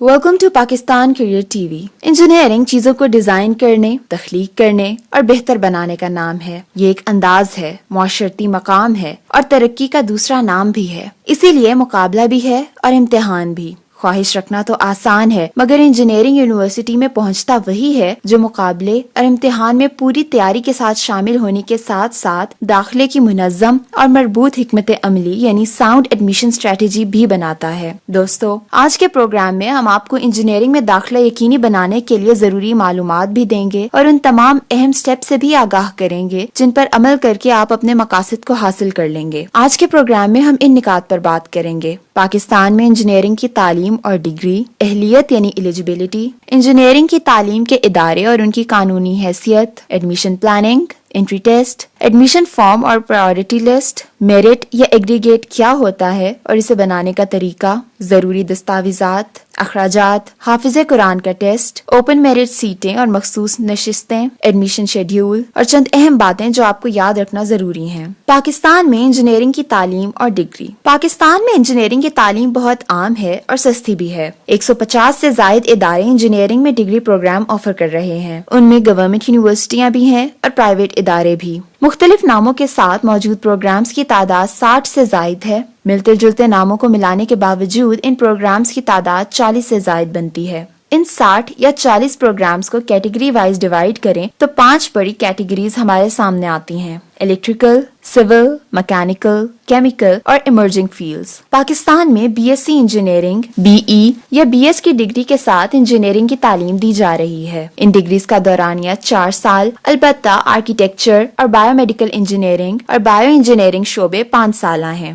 Welcome to Pakistan career TV. Engineering चीजों को design करने, तख्लीक करने और बेहतर बनाने का नाम है। ये एक अंदाज है, मुआशरती मकाम है और तरक्की का दूसरा नाम भी है। इसीलिए मुकाबला भी है और इम्तिहान भी। ख्वाहिश रखना तो आसान है, मगर इंजीनियरिंग यूनिवर्सिटी में पहुंचता वही है जो मुकाबले और इम्तिहान में पूरी तैयारी के साथ शामिल होने के साथ साथ दाखिले की मुनज़्ज़म और मरबूत हिकमत अमली यानी साउंड एडमिशन स्ट्रेटेजी भी बनाता है। दोस्तों, आज के प्रोग्राम में हम आपको इंजीनियरिंग में दाखिला यकीनी बनाने के लिए जरूरी मालूमात भी देंगे और उन तमाम अहम स्टेप से भी आगाह करेंगे जिन पर अमल करके आप अपने मकासद को हासिल कर लेंगे। आज के प्रोग्राम में हम इन निकात पर बात करेंगे। पाकिस्तान में इंजीनियरिंग की तालीम और डिग्री, अहलियत यानी एलिजिबिलिटी, इंजीनियरिंग की तालीम के इदारे और उनकी कानूनी हैसियत, admission planning, entry test, admission form और प्रायोरिटी लिस्ट, मेरिट या एग्रीगेट क्या होता है और इसे बनाने का तरीका, जरूरी दस्तावेजात, अखराजात, हाफिज़े कुरान का टेस्ट, ओपन मेरिट सीटें और मखसूस नशिस्तें, एडमिशन शेड्यूल और चंद अहम बातें जो आपको याद रखना जरूरी हैं। पाकिस्तान में इंजीनियरिंग की तालीम और डिग्री। पाकिस्तान में इंजीनियरिंग की तालीम बहुत आम है और सस्ती भी है। 150 से जायद इदारे इंजीनियरिंग में डिग्री प्रोग्राम ऑफर कर रहे हैं। उनमें गवर्नमेंट यूनिवर्सिटियाँ भी हैं और प्राइवेट इदारे भी। मुख्तलिफ नामों के साथ मौजूद प्रोग्राम्स की तादाद 60 से जायद है। मिलते जुलते नामों को मिलाने के बावजूद इन प्रोग्राम्स की तादाद 40 से जायद बनती है। इन 60 या 40 प्रोग्राम्स को कैटेगरी वाइज डिवाइड करें तो 5 बड़ी कैटेगरीज हमारे सामने आती हैं: इलेक्ट्रिकल, सिविल, मैकेनिकल, केमिकल और इमर्जिंग फील्ड्स। पाकिस्तान में बीएससी इंजीनियरिंग, बीई या बीएस की डिग्री के साथ इंजीनियरिंग की तालीम दी जा रही है। इन डिग्रीज का दौरानिया 4 साल, अलबत्ता आर्किटेक्चर और बायोमेडिकल इंजीनियरिंग और बायो इंजीनियरिंग शोबे 5 साल हैं।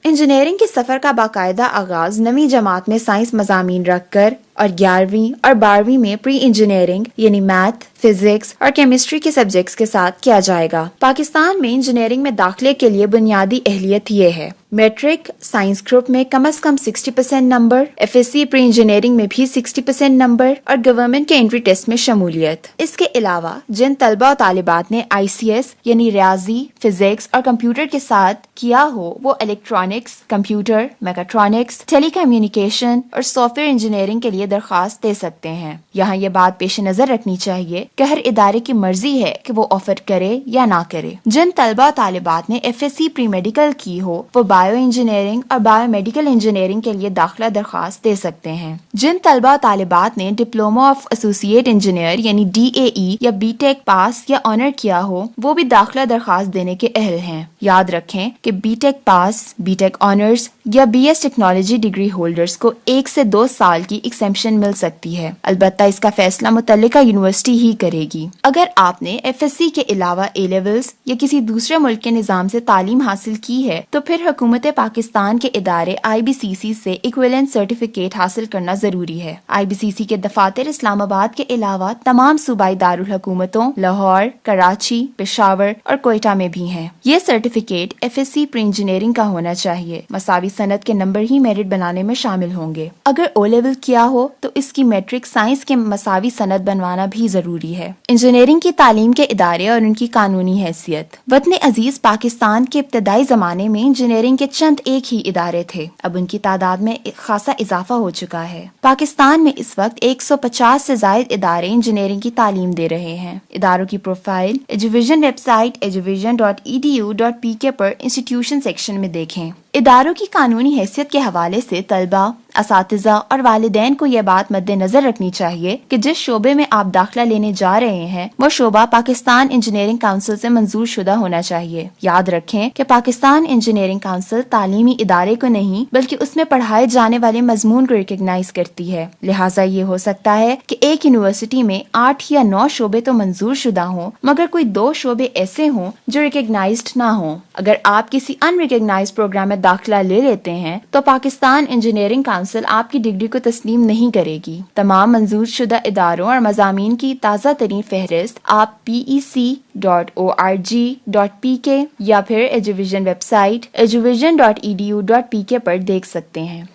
इंजीनियरिंग के सफर का बाकायदा आगाज 9वीं जमात में साइंस मजामीन रखकर और 11वीं और 12वीं में प्री इंजीनियरिंग यानी मैथ, फिजिक्स और केमिस्ट्री के सब्जेक्ट्स के साथ किया जाएगा। पाकिस्तान में इंजीनियरिंग में दाखिले के लिए बुनियादी अहलियत ये है: मैट्रिक साइंस ग्रुप में कम से कम 60% नंबर, एफएससी प्री इंजीनियरिंग में भी 60% नंबर और गवर्नमेंट के एंट्री टेस्ट में शमूलियत। इसके अलावा जिन तलबा और तालिबात ने ICS यानी रियाजी, फिजिक्स और कंप्यूटर के साथ किया हो वो इलेक्ट्रॉनिक्स, कंप्यूटर, मैकेट्रॉनिक्स, टेलीकम्युनिकेशन और सॉफ्टवेयर इंजीनियरिंग के लिए दरख्वास्त दे सकते हैं। यहाँ ये बात पेश नजर रखनी चाहिए कि हर इदारे की मर्जी है कि वो ऑफर करे या ना करे। जिन तलबा तालिबात ने FSC प्री मेडिकल की हो वो बायो इंजीनियरिंग और बायोमेडिकल इंजीनियरिंग के लिए दाखिला दरख्वास्त दे सकते हैं। जिन तलबा तालिबात ने डिप्लोमा ऑफ एसोसिएट इंजीनियर यानी DAE या BTech पास या ऑनर किया हो वो भी दाखिला दरख्वास्त देने के अहल हैं। याद रखें कि BTech पास, BTech ऑनर्स या BS टेक्नोलॉजी डिग्री होल्डर्स को 1 से 2 साल की एक्सेम्पशन मिल सकती है। अलबत्ता इसका फैसला मुतल्लिका यूनिवर्सिटी ही करेगी। अगर आपने FSC के अलावा A लेवल्स या किसी दूसरे मुल्क के निजाम से तालीम हासिल की है तो फिर हुकूमत पाकिस्तान के इदारे IBCC से इक्विवेलेंट सर्टिफिकेट हासिल करना जरूरी है। IBCC के दफातर इस्लामाबाद के अलावा तमाम सूबाई दारुल हुकूमतों लाहौर, कराची, पेशावर और कोयटा में भी हैं। ये सर्टिफिकेट FSC प्री इंजीनियरिंग का होना चाहिए। मसावी सनद के नंबर ही मेरिट बनाने में शामिल होंगे। अगर O लेवल किया हो तो इसकी मैट्रिक साइंस के मसावी सनद बनवाना भी जरूरी है। इंजीनियरिंग की तालीम के इदारे और उनकी कानूनी हैसियत। वतन अजीज पाकिस्तान के इब्तदाई जमाने में इंजीनियरिंग के चंद एक ही इदारे थे। अब उनकी तादाद में खासा इजाफा हो चुका है। पाकिस्तान में इस वक्त 150 से जायद इदारे इंजीनियरिंग की तालीम दे रहे हैं। इदारों की प्रोफाइल एजुविजन वेबसाइट eduvision.edu.pk पर इंस्टीट्यूशन सेक्शन में देखें। इदारों की कानूनी हैसियत के हवाले से तलबा, असातिज़ा और वालिदैन को यह बात मद्देनजर रखनी चाहिए कि जिस शोबे में आप दाखिला लेने जा रहे हैं वो शोबा पाकिस्तान इंजीनियरिंग काउंसिल से मंजूर शुदा होना चाहिए। याद रखें कि पाकिस्तान इंजीनियरिंग काउंसिल तालीमी इदारे को नहीं बल्कि उसमें पढ़ाए जाने वाले मजमून को रिकग्नाइज करती है। लिहाजा ये हो सकता है कि एक यूनिवर्सिटी में 8 या 9 शोबे तो मंजूर शुदा हों मगर कोई 2 शोबे ऐसे हों जो रिकग्नाइज्ड ना हों। अगर आप किसी अनरिकग्नाइज्ड प्रोग्राम में दाखिला ले लेते हैं तो पाकिस्तान इंजीनियरिंग काउंसिल आपकी डिग्री को तस्लीम नहीं करेगी। तमाम मंजूर शुदा इदारों और मज़ामीन की ताज़ा तरीन फहरिस्त आप pec.org.pk या फिर एजुविजन वेबसाइट eduvision.edu.pk पर देख सकते हैं।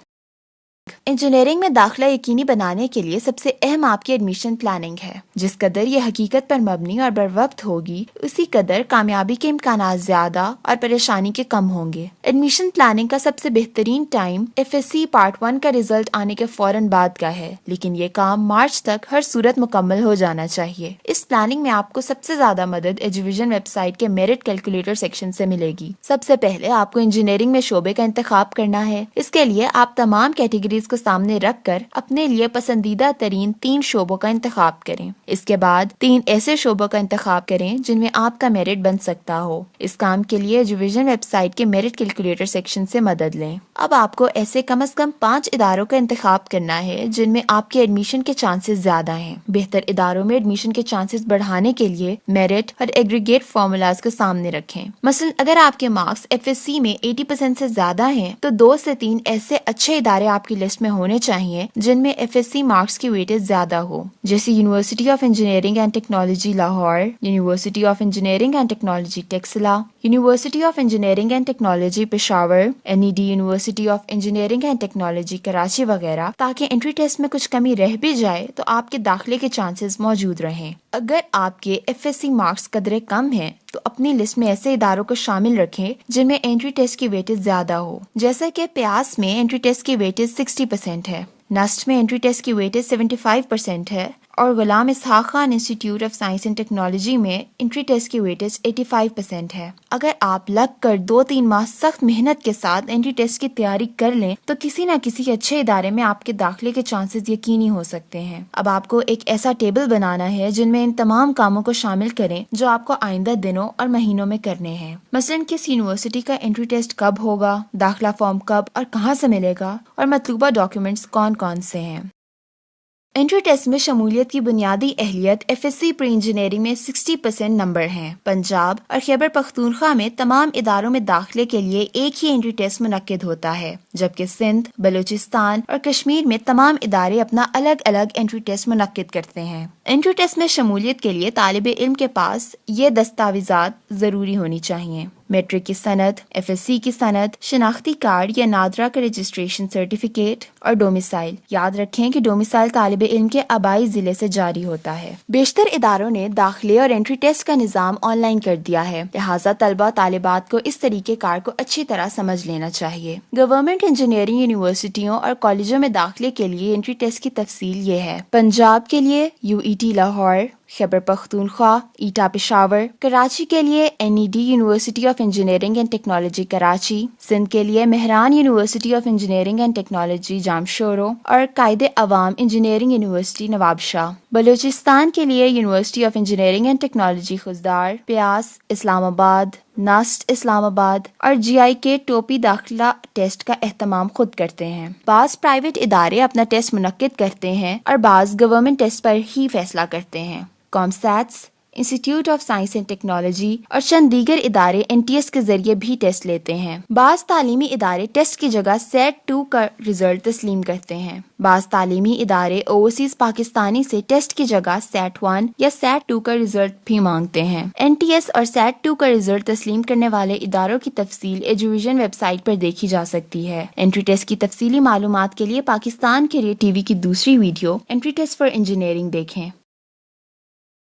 इंजीनियरिंग में दाखिला यकीनी बनाने के लिए सबसे अहम आपकी एडमिशन प्लानिंग है। जिस कदर ये हकीकत पर मबनी और बर वक्त होगी उसी कदर कामयाबी के इम्कानात ज्यादा और परेशानी के कम होंगे। ایڈمیشن پلاننگ کا سب سے بہترین ٹائم FSC پارٹ 1 کا ریزلٹ آنے کے فوراً بعد کا ہے، لیکن یہ کام مارچ تک ہر صورت مکمل ہو جانا چاہیے۔ اس پلاننگ میں آپ کو سب سے زیادہ مدد ایجویژن ویب سائٹ کے میرٹ کیلکولیٹر سیکشن سے ملے گی۔ سب سے پہلے آپ کو انجینئرنگ میں شعبے کا انتخاب کرنا ہے۔ اس کے لیے آپ تمام کیٹیگریز کو سامنے رکھ کر اپنے لیے پسندیدہ ترین 3 شعبوں کا انتخاب کریں۔ اس کے بعد 3 ایسے شعبوں کا انتخاب کریں جن میں آپ کا میرٹ بن سکتا ہو۔ اس کام کے لیے ایجویژن ویب سائٹ کے میرٹ کیلکولیٹر سیکشن سے مدد لیں۔ اب آپ کو ایسے کم از کم 5 اداروں کا انتخاب کرنا ہے جن میں آپ کے ایڈمیشن کے چانسز زیادہ ہیں۔ بہتر اداروں میں ایڈمیشن کے چانسز بڑھانے کے لیے میرٹ اور ایگریگیٹ فارمولاز کو سامنے رکھیں۔ مثلا اگر آپ کے مارکس FSC میں 80% سے زیادہ ہیں تو 2 سے 3 ایسے اچھے ادارے آپ کی لسٹ میں ہونے چاہیے جن میں FSC مارکس کی ویٹیج زیادہ ہو، جیسے university of engineering and technology Lahore, university of engineering and technology Taxila, university of engineering and technology Peshawar, NED university of engineering and technology Karachi وغیرہ، تاکہ انٹری ٹیسٹ میں کچھ کمی رہ بھی جائے تو آپ کے داخلے کے چانسز موجود رہیں۔ اگر آپ کے FSC مارکس قدرے کم ہیں تو اپنی لسٹ میں ایسے اداروں کو شامل رکھیں جن میں انٹری ٹیسٹ کی ویٹیج زیادہ ہو، جیسا کہ پیاس میں انٹری ٹیسٹ کی ویٹیج 60% ہے، نسٹ میں انٹری ٹیسٹ کی ویٹیج 75% ہے، اور Ghulam Ishaq Khan institute of science and technology میں انٹری ٹیسٹ کی ویٹیج 85% ہے۔ اگر آپ لگ کر 2-3 ماہ سخت محنت کے ساتھ انٹری ٹیسٹ کی تیاری کر لیں تو کسی نہ کسی اچھے ادارے میں آپ کے داخلے کے چانسز یقینی ہو سکتے ہیں۔ اب آپ کو ایک ایسا ٹیبل بنانا ہے جن میں ان تمام کاموں کو شامل کریں جو آپ کو آئندہ دنوں اور مہینوں میں کرنے ہیں۔ مثلا کس یونیورسٹی کا انٹری ٹیسٹ کب ہوگا، داخلہ فارم کب اور کہاں سے ملے گا، اور مطلوبہ ڈاکیومنٹس کون کون سے ہیں۔ انٹری ٹیسٹ میں شمولیت کی بنیادی اہلیت FSC پری انجینئرنگ میں 60% نمبر ہیں۔ پنجاب اور خیبر پختونخوا میں تمام اداروں میں داخلے کے لیے ایک ہی انٹری ٹیسٹ منعقد ہوتا ہے، جبکہ سندھ، بلوچستان اور کشمیر میں تمام ادارے اپنا الگ الگ انٹری ٹیسٹ منعقد کرتے ہیں۔ انٹری ٹیسٹ میں شمولیت کے لیے طالب علم کے پاس یہ دستاویزات ضروری ہونی چاہیے: میٹرک کی سند، FSC کی سند، شناختی کارڈ یا نادرا کا رجسٹریشن سرٹیفکیٹ، اور ڈومیسائل۔ یاد رکھیں کہ ڈومیسائل طالب علم کے آبائی ضلع سے جاری ہوتا ہے۔ بیشتر اداروں نے داخلے اور انٹری ٹیسٹ کا نظام آن لائن کر دیا ہے، لہٰذا طلبہ طالبات کو اس طریقہ کار کو اچھی طرح سمجھ لینا چاہیے۔ گورنمنٹ انجینئرنگ یونیورسٹیوں اور کالجوں میں داخلے کے لیے انٹری ٹیسٹ کی تفصیل یہ ہے: پنجاب کے لیے UET لاہور، خیبر پختونخوا ایٹا پشاور، کراچی کے لیے NED university of engineering and technology Karachi, Sindh کے لیے Mehran university of engineering and technology Jamshoro اور قائد عوام انجینئرنگ یونیورسٹی نواب شاہ، بلوچستان کے لیے university of engineering and technology Khuzdar, پیاس اسلام آباد، نسٹ اسلام آباد اور GIK ٹوپی داخلہ ٹیسٹ کا اہتمام خود کرتے ہیں۔ بعض پرائیویٹ ادارے اپنا ٹیسٹ منعقد کرتے ہیں اور بعض گورنمنٹ ٹیسٹ پر ہی فیصلہ کرتے ہیں۔ COMSATS, institute of science and technology اور چند دیگر ادارے NTS کے ذریعے بھی ٹیسٹ لیتے ہیں۔ بعض تعلیمی ادارے ٹیسٹ کی جگہ SET 2 کا رزلٹ تسلیم کرتے ہیں۔ بعض تعلیمی ادارے اوورسیز پاکستانی سے ٹیسٹ کی جگہ SET 1 یا SET 2 کا رزلٹ بھی مانگتے ہیں۔ NTS اور SET 2 کا رزلٹ تسلیم کرنے والے اداروں کی تفصیل ایجویژن ویب سائٹ پر دیکھی جا سکتی ہے۔ انٹری ٹیسٹ کی تفصیلی معلومات کے لیے پاکستان کیریئر TV کی دوسری video entry test for engineering دیکھیں۔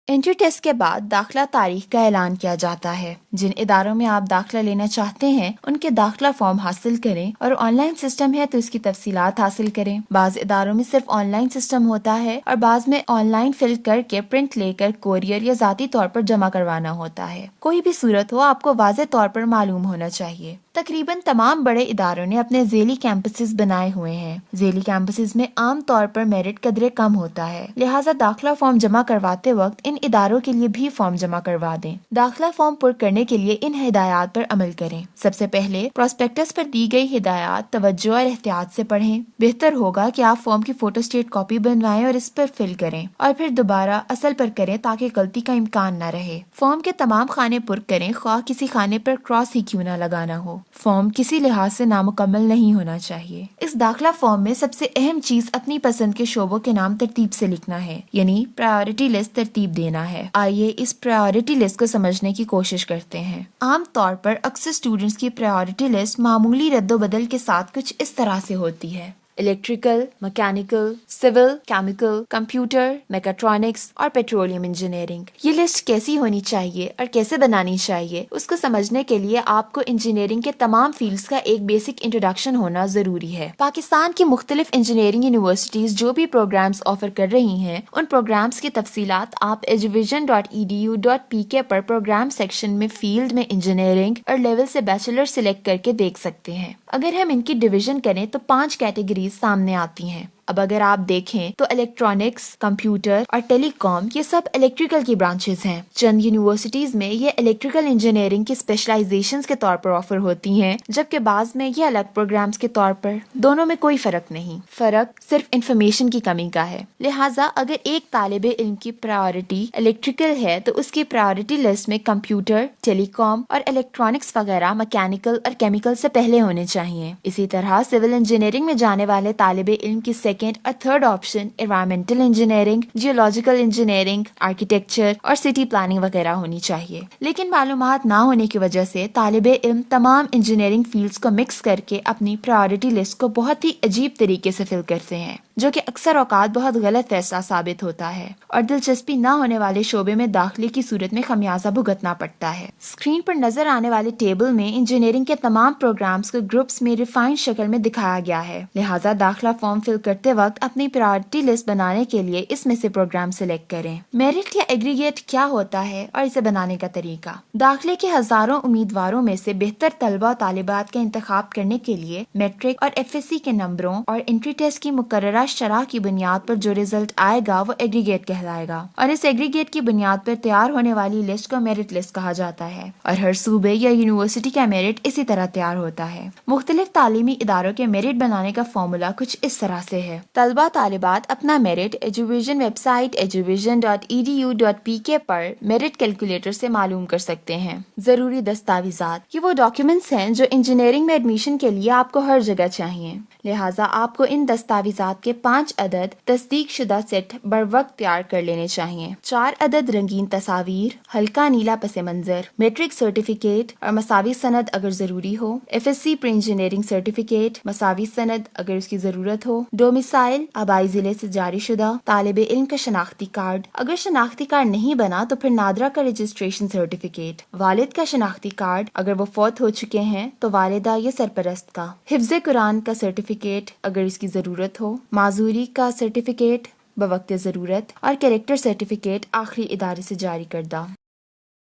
انٹری ٹیسٹ کے بعد داخلہ تاریخ کا اعلان کیا جاتا ہے۔ جن اداروں میں آپ داخلہ لینا چاہتے ہیں ان کے داخلہ فارم حاصل کریں، اور آن لائن سسٹم ہے تو اس کی تفصیلات حاصل کریں۔ بعض اداروں میں صرف آن لائن سسٹم ہوتا ہے اور بعض میں آن لائن فل کر کے پرنٹ لے کر کوریئر یا ذاتی طور پر جمع کروانا ہوتا ہے۔ کوئی بھی صورت ہو آپ کو واضح طور پر معلوم ہونا چاہیے۔ تقریباً تمام بڑے اداروں نے اپنے ذیلی کیمپسز بنائے ہوئے ہیں۔ ذیلی کیمپسز میں عام طور پر میرٹ قدرے کم ہوتا ہے، لہٰذا داخلہ فارم جمع کرواتے وقت ان اداروں کے لیے بھی فارم جمع کروا دیں۔ داخلہ فارم پر کرنے کے لیے ان ہدایات پر عمل کریں۔ سب سے پہلے پراسپیکٹس پر دی گئی ہدایات توجہ اور احتیاط سے پڑھیں۔ بہتر ہوگا کہ آپ فارم کی فوٹو اسٹیٹ کاپی بنوائیں اور اس پر فل کریں اور پھر دوبارہ اصل پر کریں تاکہ غلطی کا امکان نہ رہے۔ فارم کے تمام خانے پر کریں، خواہ کسی خانے پر کراس ہی کیوں نہ لگانا ہو۔ فارم کسی لحاظ سے نامکمل نہیں ہونا چاہیے۔ اس داخلہ فارم میں سب سے اہم چیز اپنی پسند کے شعبوں کے نام ترتیب سے لکھنا ہے، یعنی پرائیورٹی لسٹ ترتیب دینا ہے۔ آئیے اس پرائیورٹی لسٹ کو سمجھنے کی کوشش کرتے ہیں۔ عام طور پر اکثر اسٹوڈنٹس کی پرائیورٹی لسٹ معمولی رد و بدل کے ساتھ کچھ اس طرح سے ہوتی ہے: electrical, mechanical, civil, chemical, computer, mechatronics और पेट्रोलियम इंजीनियरिंग। ये लिस्ट कैसी होनी चाहिए और कैसे बनानी चाहिए, उसको समझने के लिए आपको इंजीनियरिंग के तमाम फील्ड्स का एक बेसिक इंट्रोडक्शन होना जरूरी है। पाकिस्तान की मुख्तलिफ इंजीनियरिंग यूनिवर्सिटीज जो भी प्रोग्राम्स ऑफर कर रही हैं, उन प्रोग्राम्स की तफसीलात आप eduvision.edu.pk पर प्रोग्राम सेक्शन में फील्ड में इंजीनियरिंग और लेवल से बैचलर सिलेक्ट करके देख सकते हैं। अगर हम इनकी डिवीजन करें तो 5 कैटेगरीज सामने आती हैं। अब अगर आप देखें तो इलेक्ट्रॉनिक्स, कंप्यूटर और टेलीकॉम ये सब इलेक्ट्रिकल की ब्रांचेस हैं। चंद यूनिवर्सिटीज में ये इलेक्ट्रिकल इंजीनियरिंग की स्पेशलाइजेशंस के तौर पर ऑफर होती हैं, जबकि बाज़ में ये अलग प्रोग्राम्स के तौर पर। दोनों में कोई फर्क नहीं, फर्क सिर्फ इंफॉर्मेशन की कमी का है। लिहाजा अगर एक तालिबे इल्म की प्रायोरिटी इलेक्ट्रिकल है तो उसकी प्रायोरिटी लिस्ट में कंप्यूटर, टेलीकॉम और इलेक्ट्रॉनिक्स वगैरह मैकेनिकल और केमिकल से पहले होने चाहिए। इसी तरह सिविल इंजीनियरिंग में जाने वाले तालिबे इल्म की सेकेंड और third option environmental engineering, geological engineering, architecture और सिटी प्लानिंग वगैरह होनी चाहिए। लेकिन मालूमात ना होने की वजह से तालिबे इल्म तमाम इंजीनियरिंग फील्ड्स को मिक्स करके अपनी प्रायोरिटी लिस्ट को बहुत ही अजीब तरीके से फिल करते हैं, जो कि अक्सर औकात बहुत गलत फैसला साबित होता है और दिलचस्पी न होने वाले शोबे में दाखिले की सूरत में खमियाजा भुगतना पड़ता है। स्क्रीन पर नजर आने वाले टेबल में इंजीनियरिंग के तमाम प्रोग्राम्स को ग्रुप्स में रिफाइंड शक्ल में दिखाया गया है। लिहाजा दाखिला फॉर्म फिल करते वक्त अपनी प्रायोरिटी लिस्ट बनाने के लिए इसमें से प्रोग्राम सिलेक्ट करें। मेरिट या एग्रीगेट क्या होता है और इसे बनाने का तरीका। दाखिले के हजारों उम्मीदवारों में से बेहतर तलबा तालिबात का इंतखाब करने के लिए मैट्रिक और FSC के नंबरों और एंट्री टेस्ट की मुकर्ररा शरह की बुनियाद पर जो रिजल्ट आएगा वो एग्रीगेट कहलाएगा और इस एग्रीगेट की बुनियाद पर तैयार होने वाली लिस्ट को मेरिट लिस्ट कहा जाता है और हर सूबे या यूनिवर्सिटी का मेरिट इसी तरह तैयार होता है। मुख्तलिफ तालीमी इदारों के मेरिट बनाने का फॉर्मूला कुछ इस तरह से है। तलबा तालिबात अपना मेरिट एजुविजन वेबसाइट eduvision.edu.pk पर मेरिट कैलकुलेटर से मालूम कर सकते हैं। जरूरी दस्तावेजात, ये वो डॉक्यूमेंट्स हैं जो इंजीनियरिंग में एडमिशन के लिए आपको हर जगह चाहिए। लिहाजा आपको इन दस्तावेजात के 5 अदद तस्दीक शुदा सेट बर वक्त तैयार कर लेने चाहिए। 4 अदद रंगीन तस्वीर, हल्का नीला पसे मंजर, मैट्रिक सर्टिफिकेट और मसावी सनद अगर जरूरी हो, FSC प्री इंजीनियरिंग सर्टिफिकेट, मसावी सनद अगर उसकी जरूरत हो, डोमिसाइल आबाई जिले से जारी शुदा, तालिबे इल्म का शनाख्ती कार्ड, अगर शनाख्ती कार्ड नहीं बना तो फिर नादरा का रजिस्ट्रेशन सर्टिफिकेट, वालिद का शनाख्ती कार्ड, अगर वो फौत हो चुके हैं तो वालिदा या सरपरस्त का, हिफ्ज़े कुरान का सर्टिफिकेट अगर इसकी जरूरत हो, माजूरी का सर्टिफिकेट बवक्त जरूरत और कैरेक्टर सर्टिफिकेट आखिरी इदारे से जारी करदा।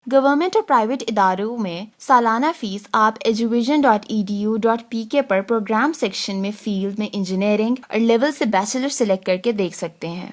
गवर्नमेंट और प्राइवेट इदारों में सालाना फीस आप eduvision.edu.pk पर प्रोग्राम सेक्शन में फील्ड में इंजीनियरिंग और लेवल से बैचलर सिलेक्ट करके देख सकते हैं।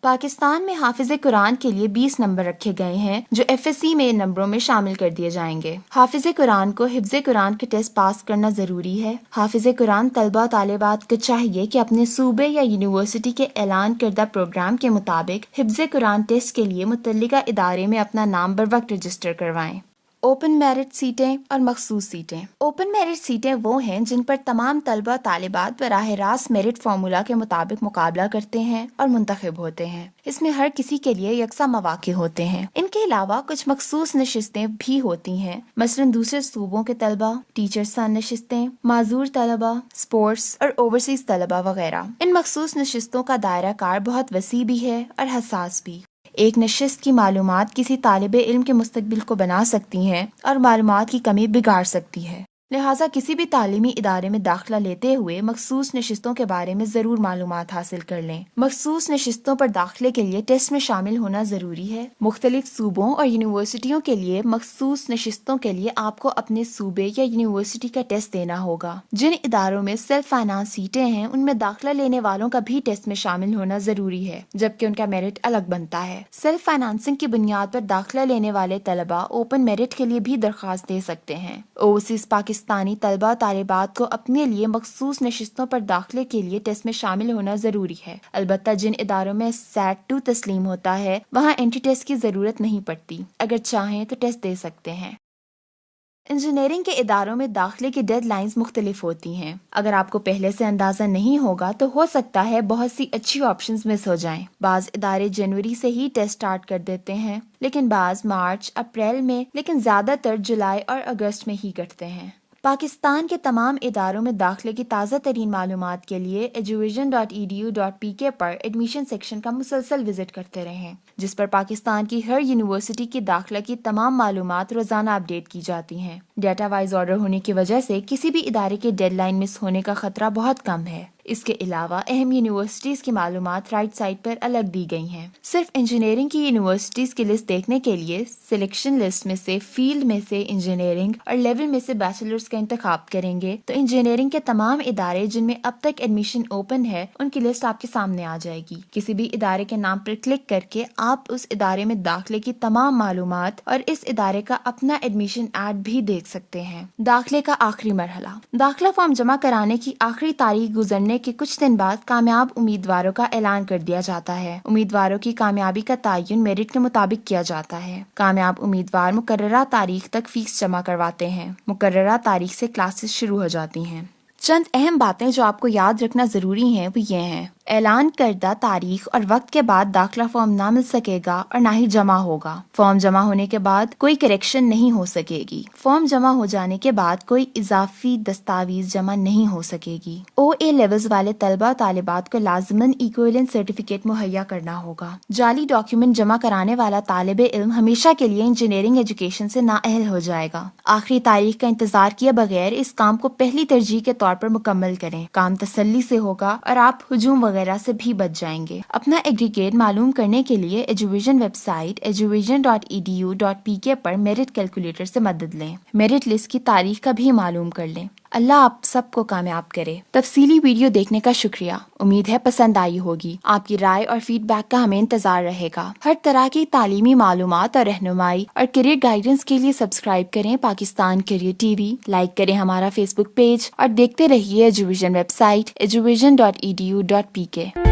पाकिस्तान में हाफिज़े कुरान के लिए 20 नंबर रखे गए हैं जो FSC में नंबरों में शामिल कर दिए जाएंगे। हाफिज़े कुरान को हिफ्ज़े कुरान के टेस्ट पास करना जरूरी है। हाफिज़े कुरान तलबा तालिबात को चाहिए कि अपने सूबे या यूनिवर्सिटी के ऐलान करदा प्रोग्राम के मुताबिक हिफ्ज़े कुरान टेस्ट के लिए मुतल्लिका इदारे में अपना नाम बर वक्त रजिस्टर करवाएं। ओपन मेरिट सीटें और मखसूस सीटें। ओपन मेरिट सीटें वो हैं जिन पर तमाम तलबा तालिबात बराह रास्त मेरिट फार्मूला के मुताबिक मुकाबला करते हैं और मुंतखब होते हैं। इसमें हर किसी के लिए यकसा मौके होते हैं। इनके अलावा कुछ मखसूस नशिस्तें भी होती हैं, मसलन दूसरे सूबों के तलबा, टीचर सन नशिस्तें, माजूर तलबा, स्पोर्ट्स और ओवरसीज तलबा वगैरह। इन मखसूस नशिस्तों का दायरा कार बहुत वसी भी है और हसास भी। एक नशिस्त की मालूमात किसी तालिबे इल्म के मुस्तकबिल को बना सकती हैं और मालूमात की कमी बिगाड़ सकती है। लिहाजा किसी भी तालीमी इदारे में दाखिला लेते हुए मखसूस नशिस्तों के बारे में जरूर मालूमात हासिल कर लें। मखसूस नशिस्तों पर दाखिले के लिए टेस्ट में शामिल होना जरूरी है। मुख्तलिफ सूबों और यूनिवर्सिटियों के लिए मखसूस नशिस्तों के लिए आपको अपने सूबे या यूनिवर्सिटी का टेस्ट देना होगा। जिन इदारों में सेल्फ फाइनेंस सीटें हैं उनमें दाखिला लेने वालों का भी टेस्ट में शामिल होना जरूरी है, जबकि उनका मेरिट अलग बनता है। सेल्फ फाइनेंसिंग की बुनियाद पर दाखिला लेने वाले तलबा ओपन मेरिट के लिए भी दरख्वास्त दे सकते हैं। ओवरसीज पाकिस्तानी तलबा तालिबात को अपने लिए मखसूस नशिस्तों पर दाखिले के लिए टेस्ट में शामिल होना जरूरी है। अलबत्ता जिन इदारों में SAT 2 तस्लीम होता है वहाँ एंट्री टेस्ट की जरूरत नहीं पड़ती। अगर चाहें तो टेस्ट दे सकते हैं। इंजीनियरिंग के इदारों में दाखिले की डेडलाइंस मुख्तलिफ होती हैं। अगर आपको पहले से अंदाजा नहीं होगा तो हो सकता है बहुत सी अच्छी ऑप्शंस मिस हो जाएं। बाज इदारे जनवरी से ही टेस्ट स्टार्ट कर देते हैं, लेकिन बाज मार्च, अप्रैल में, लेकिन ज्यादातर जुलाई और अगस्त में ही करते हैं। پاکستان کے تمام اداروں میں داخلے کی تازہ ترین معلومات کے لیے eduvision.edu.pk پر ایڈمیشن سیکشن کا مسلسل وزٹ کرتے رہیں، جس پر پاکستان کی ہر یونیورسٹی کی داخلہ کی تمام معلومات روزانہ اپڈیٹ کی جاتی ہیں۔ ڈیٹا وائز آرڈر ہونے کی وجہ سے کسی بھی ادارے کے ڈیڈ لائن مس ہونے کا خطرہ بہت کم ہے۔ اس کے علاوہ اہم یونیورسٹیز کی معلومات رائٹ سائڈ پر الگ دی گئی ہیں۔ صرف انجینئرنگ کی یونیورسٹیز کی لسٹ دیکھنے کے لیے سلیکشن لسٹ میں سے فیلڈ میں سے انجینئرنگ اور لیول میں سے بیچلرز کا انتخاب کریں گے تو انجینئرنگ کے تمام ادارے جن میں اب تک ایڈمیشن اوپن ہے ان کی لسٹ آپ کے سامنے آ جائے گی۔ کسی بھی ادارے کے نام پر کلک کر کے آپ اس ادارے میں داخلے کی تمام معلومات اور اس ادارے کا اپنا ایڈمیشن ایڈ بھی دیکھ سکتے ہیں۔ داخلے کا آخری مرحلہ۔ داخلہ فارم جمع کرانے کی آخری تاریخ گزرنے کے کچھ دن بعد کامیاب امیدواروں کا اعلان کر دیا جاتا ہے۔ امیدواروں کی کامیابی کا تعین میرٹ کے مطابق کیا جاتا ہے۔ کامیاب امیدوار مقررہ تاریخ تک فیس جمع کرواتے ہیں۔ مقررہ تاریخ سے کلاسز شروع ہو جاتی ہیں۔ چند اہم باتیں جو آپ کو یاد رکھنا ضروری ہیں وہ یہ ہیں: اعلان کردہ تاریخ اور وقت کے بعد داخلہ فارم نہ مل سکے گا اور نہ ہی جمع ہوگا۔ فارم جمع ہونے کے بعد کوئی کریکشن نہیں ہو سکے گی۔ فارم جمع ہو جانے کے بعد کوئی اضافی دستاویز جمع نہیں ہو سکے گی۔ OA لیولز والے طلبہ طالبات کو لازماً ایکویلنٹ سرٹیفکیٹ مہیا کرنا ہوگا۔ جعلی ڈاکیومنٹ جمع کرانے والا طالب علم ہمیشہ کے لیے انجینئرنگ ایجوکیشن سے نااہل ہو جائے گا۔ آخری تاریخ کا انتظار کیے بغیر اس کام کو پہلی ترجیح کے طور پر مکمل کریں۔ کام تسلی سے ہوگا اور آپ ہجوم وغیرہ سے بھی بچ جائیں گے۔ اپنا ایگریگیٹ معلوم کرنے کے لیے ایجوویژن ویب سائٹ eduvision.edu.pk پر میرٹ کیلکولیٹر سے مدد لیں۔ میرٹ لسٹ کی تاریخ کا بھی معلوم کر لیں۔ اللہ آپ سب کو کامیاب کرے۔ تفصیلی ویڈیو دیکھنے کا شکریہ۔ امید ہے پسند آئی ہوگی۔ آپ کی رائے اور فیڈ بیک کا ہمیں انتظار رہے گا۔ ہر طرح کی تعلیمی معلومات اور رہنمائی اور کیریئر گائیڈنس کے لیے سبسکرائب کریں Pakistan career T V, like کریں ہمارا فیس بک پیج اور دیکھتے رہیے ایجوویژن ویب سائٹ eduvision.edu.pk۔